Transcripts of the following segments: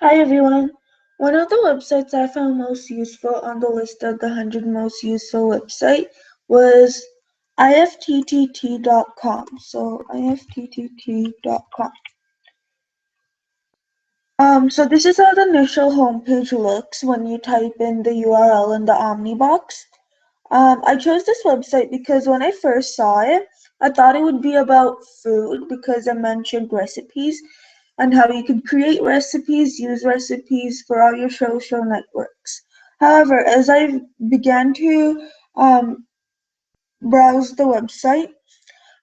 Hi everyone. One of the websites I found most useful on the list of the 100 most useful website was ifttt.com. So ifttt.com. So this is how the initial homepage looks when you type in the URL in the Omni box. I chose this website because when I first saw it, I thought it would be about food because it mentioned recipes and how you could create recipes, use recipes for all your social networks. However, as I began to browse the website,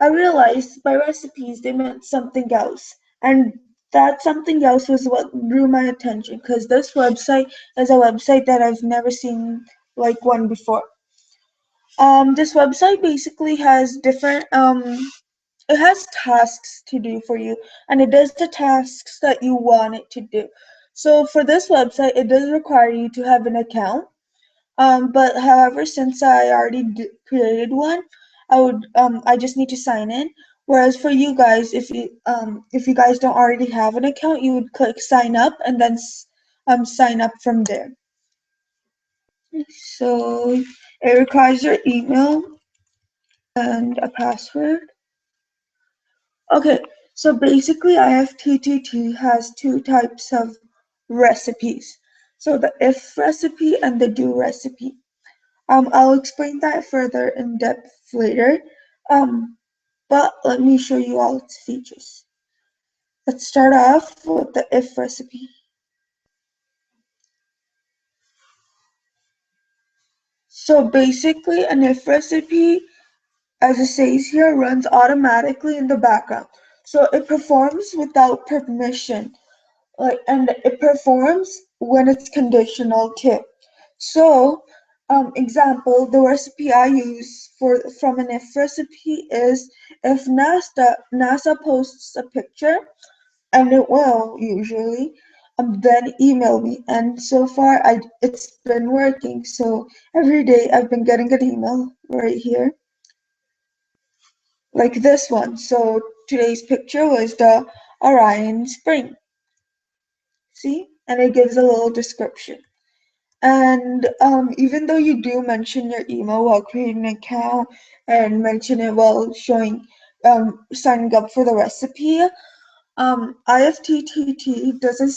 I realized by recipes they meant something else. And that something else was what drew my attention because this website is a website that I've never seen like one before. This website basically has different it has tasks to do for you, and it does the tasks that you want it to do. So for this website, it does require you to have an account. But however, since I already created one, I just need to sign in. Whereas for you guys, if you guys don't already have an account, you would click sign up and then sign up from there. So it requires your email and a password. Okay, so basically IFTTT has two types of recipes. So the if recipe and the do recipe. I'll explain that further in depth later. But let me show you all its features. Let's start off with the if recipe. So basically an if recipe, as it says here, runs automatically in the background. So it performs without permission. And it performs when it's conditional too. So, example, the recipe I use from an if recipe is if NASA posts a picture, and it will usually, then email me. And so far, it's been working. So every day I've been getting an email right here, like this one. So today's picture was the Orion Spring. See, and it gives a little description. And even though you do mention your email while creating an account and mention it while showing signing up for the recipe, IFTTT doesn't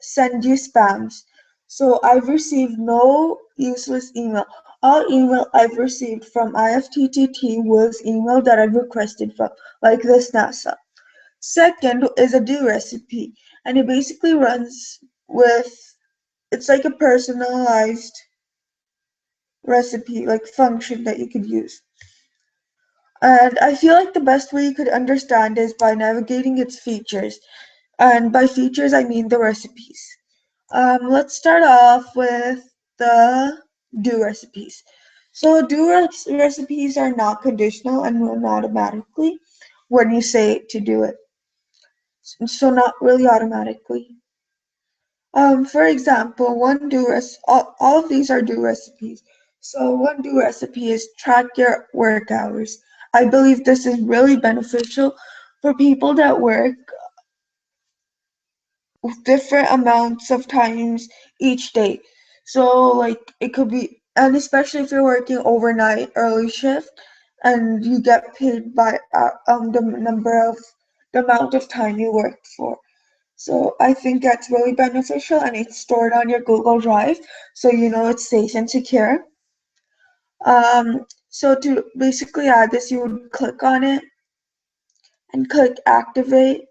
send you spams. So I've received no useless email. All email I've received from IFTTT was email that I've requested from, like this NASA. Second is a do recipe, and it basically runs with it's like a personalized recipe, like function that you could use. And I feel like the best way you could understand is by navigating its features. And by features, I mean the recipes. Let's start off with the do recipes. So recipes are not conditional and run automatically when you say to do it. So not really automatically. For example, all of these are do recipes. So one do recipe is track your work hours. I believe this is really beneficial for people that work different amounts of times each day. So like it could be, and especially if you're working overnight early shift and you get paid by the amount of time you worked for. So I think that's really beneficial and it's stored on your Google Drive so you know it's safe and secure. So to basically add this, you would click on it and click activate,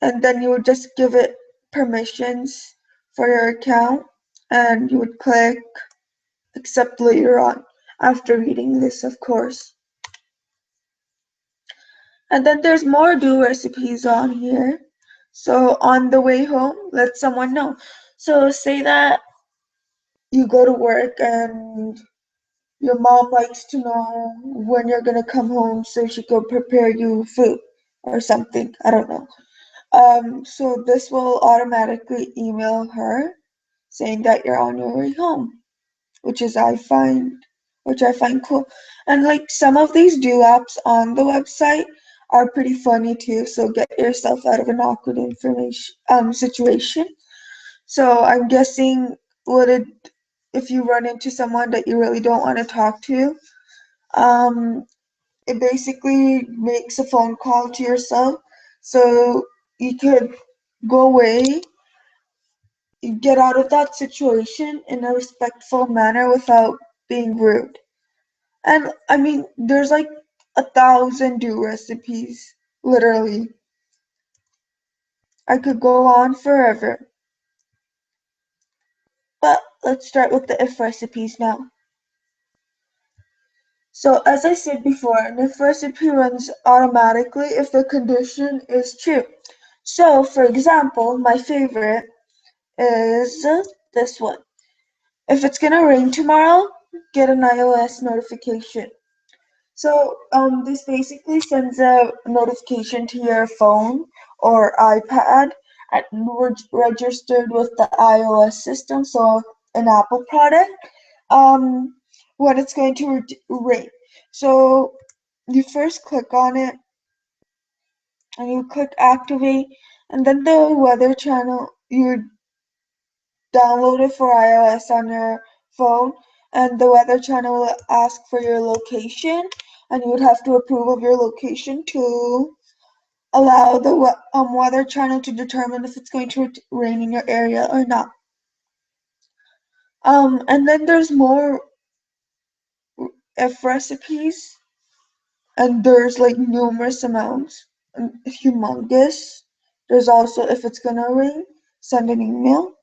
and then you would just give it permissions for your account, and you would click accept later on after reading this, of course. And then there's more do recipes on here. So on the way home, let someone know. So say that you go to work and your mom likes to know when you're gonna come home so she could prepare you food or something. I don't know. So this will automatically email her saying that you're on your way home, which I find cool. And like some of these do apps on the website are pretty funny too, so get yourself out of an awkward information situation. So I'm guessing would it if you run into someone that you really don't want to talk to, um, it basically makes a phone call to yourself so you could go away, get out of that situation in a respectful manner without being rude. And I mean, there's like 1,000 do recipes, literally. I could go on forever. But let's start with the if recipes now. So as I said before, an if recipe runs automatically if the condition is true. So for example, my favorite is this one. If it's gonna rain tomorrow, get an iOS notification. So this basically sends a notification to your phone or iPad at registered with the iOS system, so an Apple product, um, when it's going to rain. So you first click on it and you click activate, and then the weather channel you download it for iOS on your phone, and the weather channel will ask for your location, and you would have to approve of your location to allow the weather channel to determine if it's going to rain in your area or not. And then there's more F recipes, and there's like numerous amounts, humongous. There's also if it's gonna rain, send an email.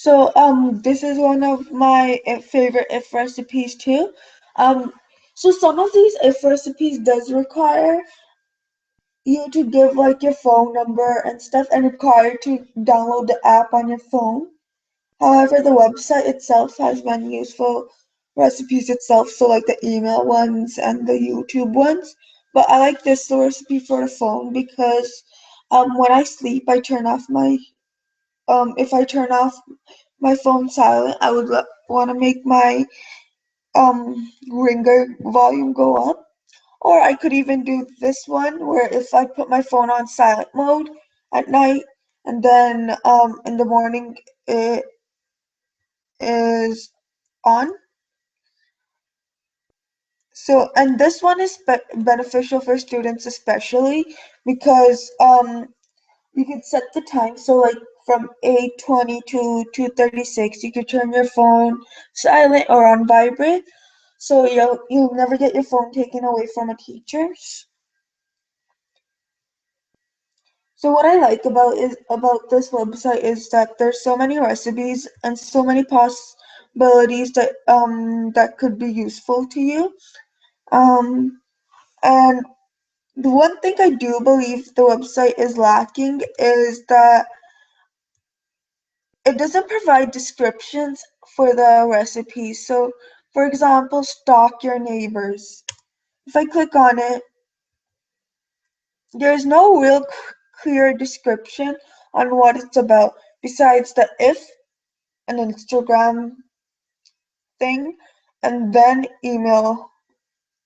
So this is one of my favorite if recipes too. Um, so some of these if recipes does require you to give like your phone number and stuff and require to download the app on your phone. However, the website itself has many useful recipes itself, so like the email ones and the YouTube ones. But I like this recipe for the phone because when I sleep, I turn off my if I turn off my phone silent, I would want to make my ringer volume go up. Or I could even do this one where if I put my phone on silent mode at night and then in the morning it is on. So, and this one is beneficial for students especially because you can set the time. So like from 8:20 to 2:36, you could turn your phone silent or on vibrate. So you'll never get your phone taken away from a teacher. So what I like about this website is that there's so many recipes and so many possibilities that could be useful to you. Um, and the one thing I do believe the website is lacking is that it doesn't provide descriptions for the recipes. So, for example, stalk your neighbors. If I click on it, there's no real clear description on what it's about besides the if an Instagram thing and then email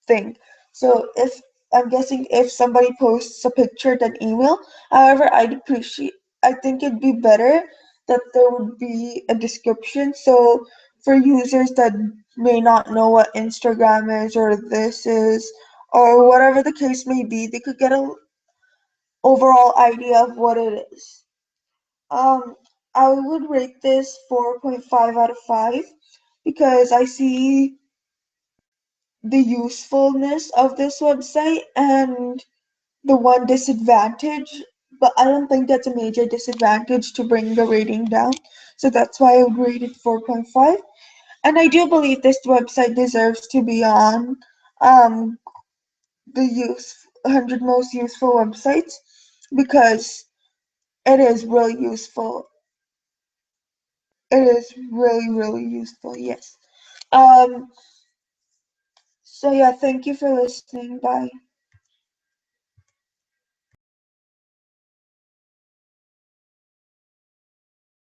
thing. So if I'm guessing if somebody posts a picture then email. However, I think it'd be better that there would be a description. So for users that may not know what Instagram is or this is or whatever the case may be, they could get a overall idea of what it is. Um, I would rate this 4.5 out of 5 because I see the usefulness of this website and the one disadvantage, but I don't think that's a major disadvantage to bring the rating down. So that's why I would rate it 4.5. And I do believe this website deserves to be on um, the 100 most useful websites because it is really useful. It is really, really useful. Yes. Um. So yeah, thank you for listening. Bye.